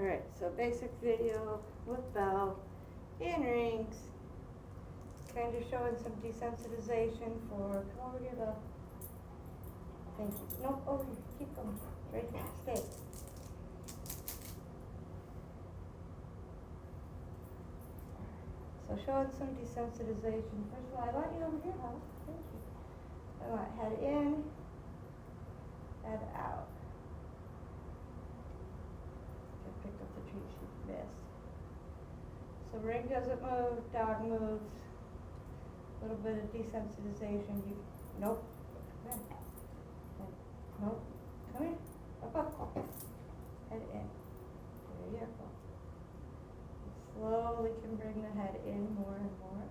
Alright, so basic video with Belle in rings. Kind of showing some desensitization for, come over here, Belle. Thank you. Nope, over here, keep going. Right here, stay. So showing some desensitization. First of all, I want you over here, huh? Thank you. I want head in, head out. Pick up the treat she missed. So ring doesn't move, dog moves. A little bit of desensitization. Nope. Come here. Nope. Come here. Up. Head in. There you go. You slowly can bring the head in more and more.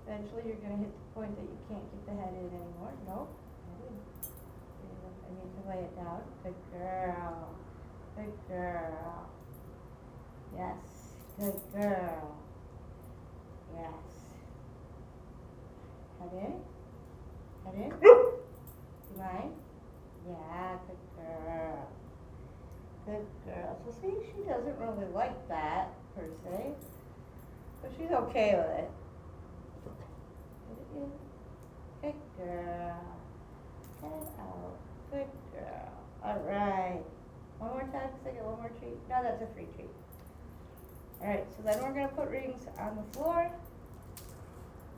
Eventually you're going to hit the point that you can't get the head in anymore. Nope. Head in. I need to lay it down. Good girl. Good girl. Yes. Good girl. Yes. Head in. Head in. You mind? Yeah, good girl. Good girl. So see, she doesn't really like that, per se. But she's okay with it. Put it in. Good girl. Head out. Good girl. Alright. One more time, so I get one more treat. No, that's a free treat. Alright, so then we're going to put rings on the floor.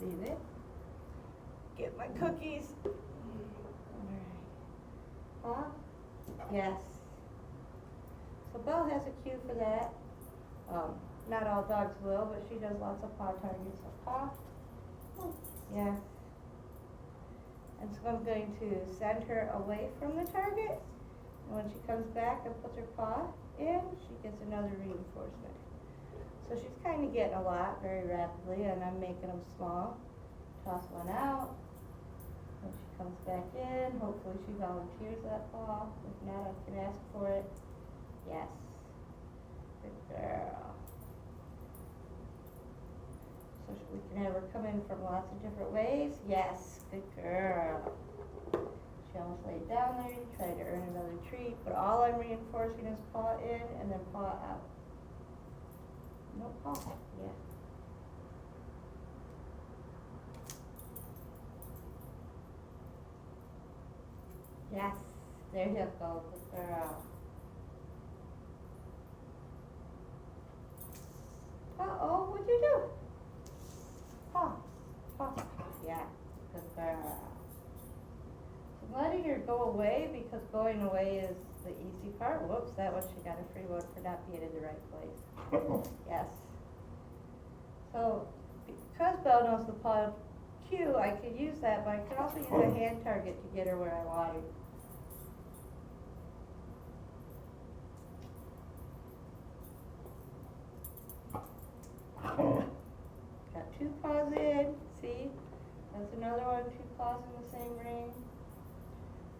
Leave it. Get my cookies. Alright. Paw? Yes. So Belle has a cue for that. Not all dogs will, but she does lots of paw targets. So paw. Yes. And so I'm going to send her away from the target. And when she comes back and puts her paw in, she gets another reinforcement. So she's kind of getting a lot very rapidly, and I'm making them small. Toss one out. When she comes back in, hopefully she volunteers that paw. If not, I can ask for it. Yes. Good girl. So we can have her come in from lots of different ways. Yes. Good girl. She almost laid down there, tried to earn another treat, but all I'm reinforcing is paw in and then paw out. No paw. Yeah. Yes. There you go. Good girl. Uh-oh, what'd you do? Paw. Paw. Yeah. Good girl. So letting her go away, because going away is the easy part. Whoops, that one she got a free one for not being in the right place. Yes. So because Belle knows the paw cue, I could use that, but I could also use a hand target to get her where I wanted. Got two paws in, see? That's another one, two paws in the same ring.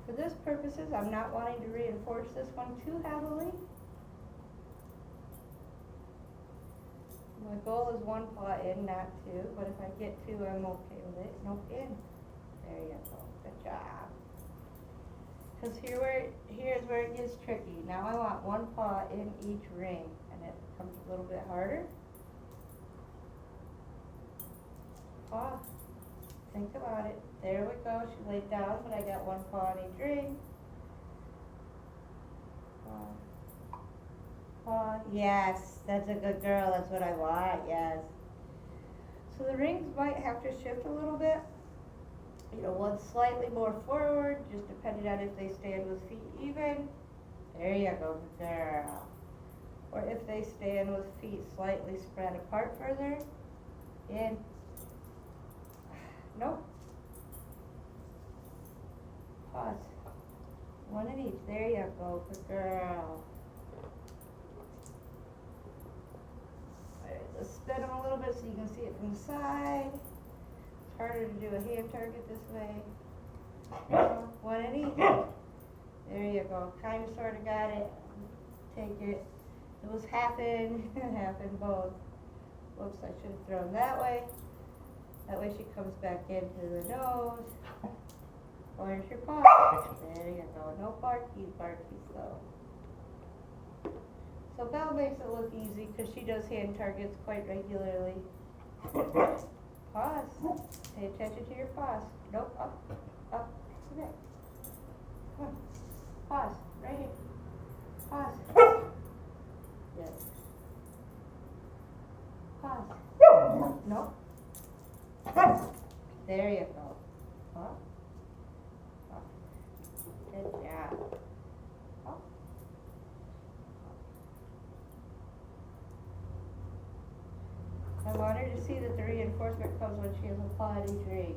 For this purposes, I'm not wanting to reinforce this one too heavily. My goal is one paw in, not two, but if I get two, I'm okay with it. Nope, in. There you go. Good job. Because here's where it gets tricky. Now I want one paw in each ring, and it becomes a little bit harder. Paw. Think about it. There we go. She laid down, but I got one paw in each ring. Paw. Yes, that's a good girl. That's what I want. Yes. So the rings might have to shift a little bit. You know, one slightly more forward, just depending on if they stand with feet even. There you go, good girl. Or if they stand with feet slightly spread apart further. In. Nope. Pause. One in each. There you go. Good girl. Alright, let's spin them a little bit so you can see it from the side. It's harder to do a hand target this way. One in each. There you go. Kind of sort of got it. Take it. It was half in, half in both. Whoops, I should have thrown that way. That way she comes back into the nose. Where's your paw? There you go. No barkies, though. So Belle makes it look easy because she does hand targets quite regularly. Paws. Pay attention to your paws. Nope, up. Okay. Come on. Paws. Right here. Paws. Yes. Paws. Nope. There you go. Paw. Good job. Oh. I want her to see that the reinforcement comes when she has a potty tree.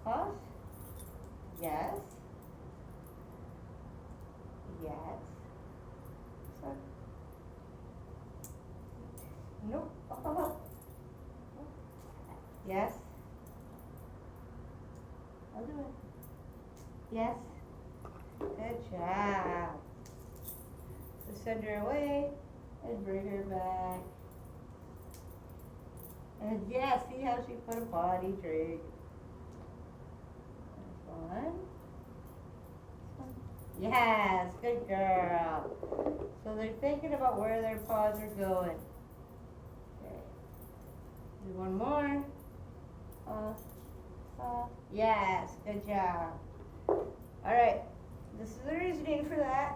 Pause. Yes. Yes. So. Nope. Up. Yes. I'll do it. Yes. Good job. So send her away and bring her back. And yeah, see how she put a potty tree. One. Yes, good girl. So they're thinking about where their paws are going. Okay. Do one more. Yes, good job. Alright, this is the reasoning for that.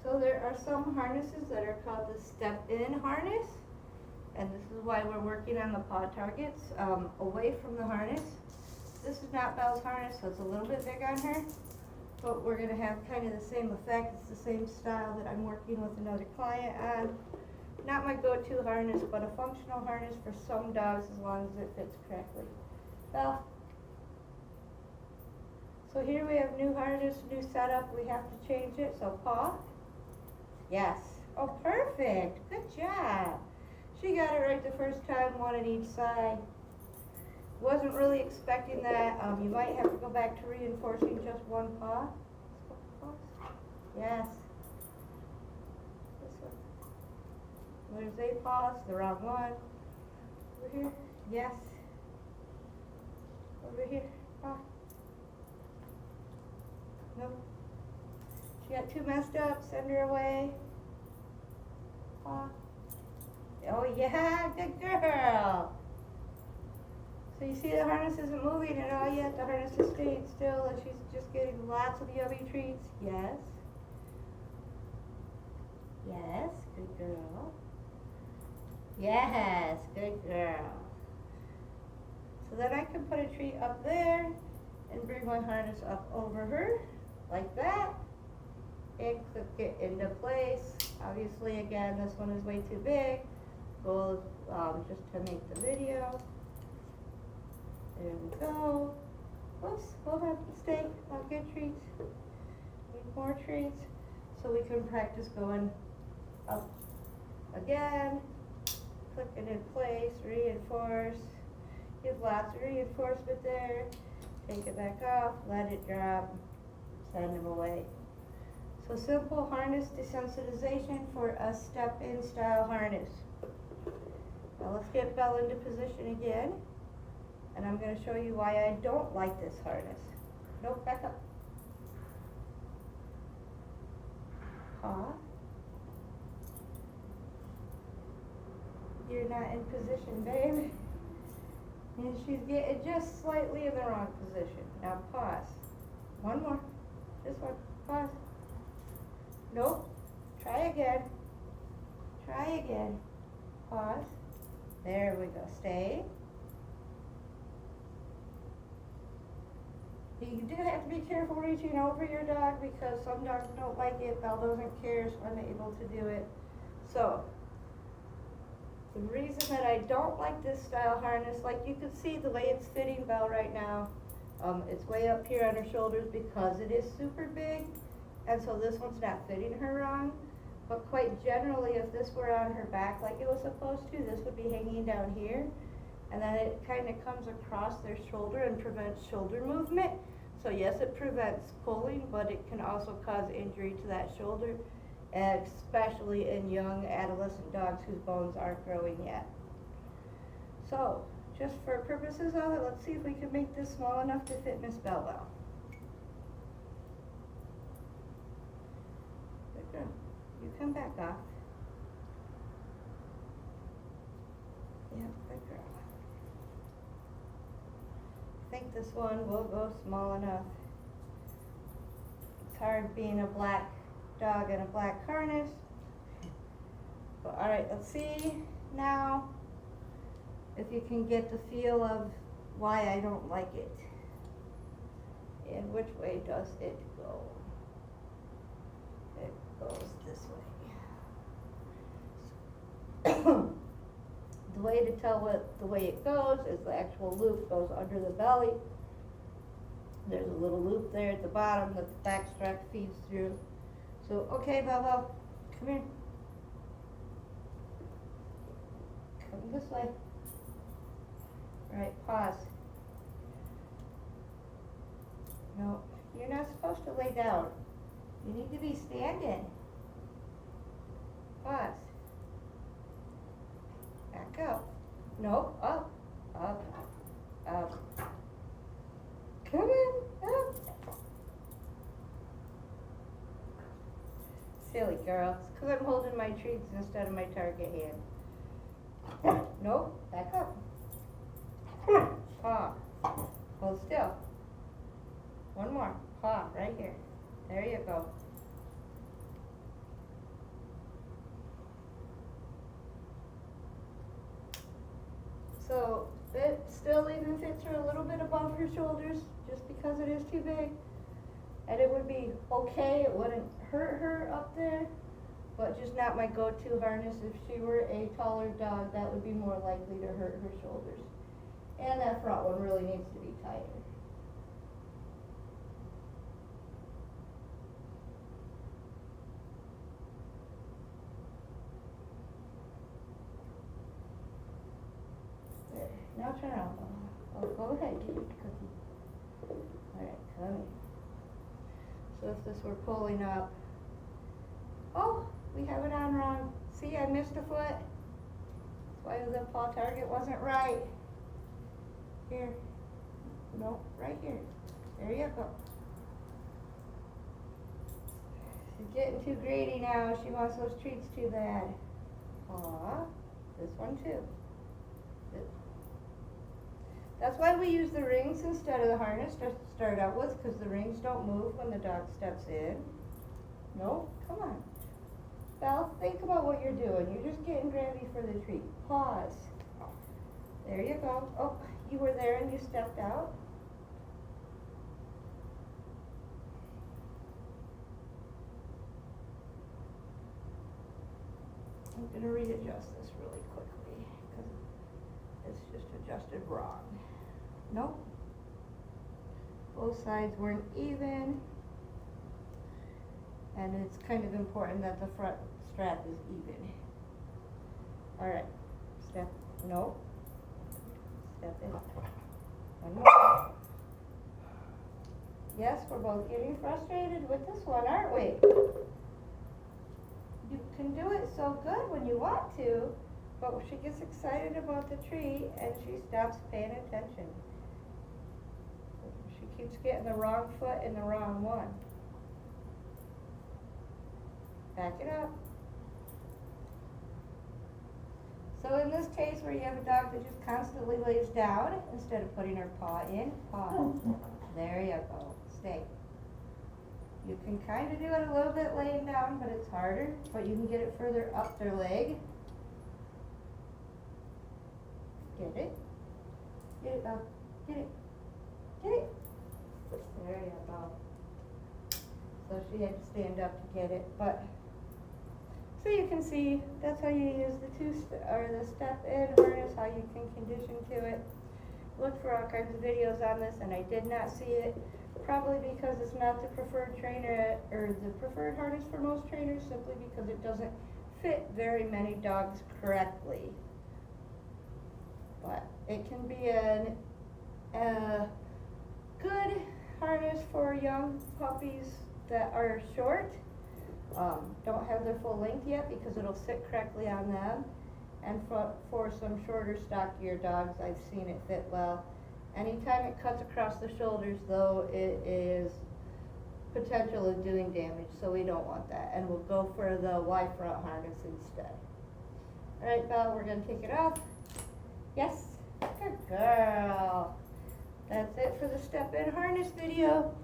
So there are some harnesses that are called the step-in harness. And this is why we're working on the paw targets away from the harness. This is not Belle's harness, so it's a little bit big on her. But we're going to have kind of the same effect. It's the same style that I'm working with another client on. Not my go-to harness, but a functional harness for some dogs as long as it fits correctly. Belle. So here we have new harness, new setup. We have to change it. So paw. Yes. Oh, perfect. Good job. She got it right the first time, one on each side. Wasn't really expecting that. You might have to go back to reinforcing just one paw. Yes. This one. There's a paw, it's the wrong one. Over here. Yes. Over here. Paw. Nope. She got too messed up. Send her away. Paw. Oh yeah, good girl. So you see the harness isn't moving at all yet. The harness is staying still and she's just getting lots of yummy treats. Yes. Yes, good girl. Yes, good girl. So then I can put a treat up there and bring my harness up over her like that and click it into place. Obviously, again, this one is way too big. Goal is just to make the video. There we go. Whoops, we'll have to stay. I'll get treats. Need more treats so we can practice going up again. Click it in place, reinforce. Give lots of reinforcement there. Take it back off, let it drop, send them away. So simple harness desensitization for a step-in style harness. Now let's get Belle into position again. And I'm going to show you why I don't like this harness. Nope, back up. Paw. You're not in position, babe. And she's getting just slightly in the wrong position. Now pause. One more. This one. Pause. Nope. Try again. Try again. Pause. There we go. Stay. You do have to be careful reaching over your dog because some dogs don't like it. Belle doesn't care, so I'm able to do it. So, the reason that I don't like this style harness, like you can see the way it's fitting Belle right now, it's way up here on her shoulders because it is super big, and so this one's not fitting her wrong. But quite generally, if this were on her back like it was supposed to, this would be hanging down here. and then it kind of comes across their shoulder and prevents shoulder movement. So yes, it prevents pulling, but it can also cause injury to that shoulder, especially in young adolescent dogs whose bones aren't growing yet. So, just for purposes of it, let's see if we can make this small enough to fit Miss Belle Belle. Good girl. You come back off. Yeah, good girl. I think this one will go small enough. It's hard being a black dog in a black harness. But alright, let's see now if you can get the feel of why I don't like it. And which way does it go? It goes this way. The way to tell the way it goes is the actual loop goes under the belly. There's a little loop there at the bottom that the back strap feeds through. So, okay, Belle, come here. Come this way. Right, pause. No, you're not supposed to lay down. You need to be standing. Pause. Back up. Nope, up, up, up. Come in, up. Silly girl. It's because I'm holding my treats instead of my target hand. Nope, back up. Paw. Hold still. One more. Paw, right here. There you go. So it still even fits her a little bit above her shoulders just because it is too big. And it would be okay, it wouldn't hurt her up there, but just not my go-to harness. If she were a taller dog, that would be more likely to hurt her shoulders. And that front one really needs to be tighter. There. Now turn around. Oh, go ahead, get your cookie. Alright, come here. So if this were pulling up, oh, we have it on wrong. See, I missed a foot. That's why the paw target wasn't right. Here. Nope, right here. There you go. She's getting too greedy now. She wants those treats too bad. Aw, this one too. That's why we use the rings instead of the harness to start out with, because the rings don't move when the dog steps in. No, come on. Belle, think about what you're doing. You're just getting grabby for the treat. Pause. There you go. Oh, you were there and you stepped out. I'm going to readjust this really quickly because it's just adjusted wrong. Nope. Both sides weren't even. And it's kind of important that the front strap is even. Alright. Step. Nope. Step in. One more. Yes, we're both getting frustrated with this one, aren't we? You can do it so good when you want to, but she gets excited about the treat and she stops paying attention. She keeps getting the wrong foot in the wrong one. Back it up. So in this case where you have a dog that just constantly lays down, instead of putting her paw in, paw. There you go. Stay. You can kind of do it a little bit laying down, but it's harder. But you can get it further up their leg. Get it. Get it up. Get it. Get it. There you go. So she had to stand up to get it, but so you can see that's how you use the step in harness, how you can condition to it. Look for all kinds of videos on this, and I did not see it, probably because it's not the preferred trainer or the preferred harness for most trainers, simply because it doesn't fit very many dogs correctly. but it can be a good harness for young puppies that are short, don't have their full length yet because it'll sit correctly on them. And for some shorter, stockier dogs, I've seen it fit well. Anytime it cuts across the shoulders, though, it is potential of doing damage, so we don't want that. And we'll go for the Y front harness instead. All right, Belle, we're gonna take it off. Yes, good girl. That's it for the step-in harness video.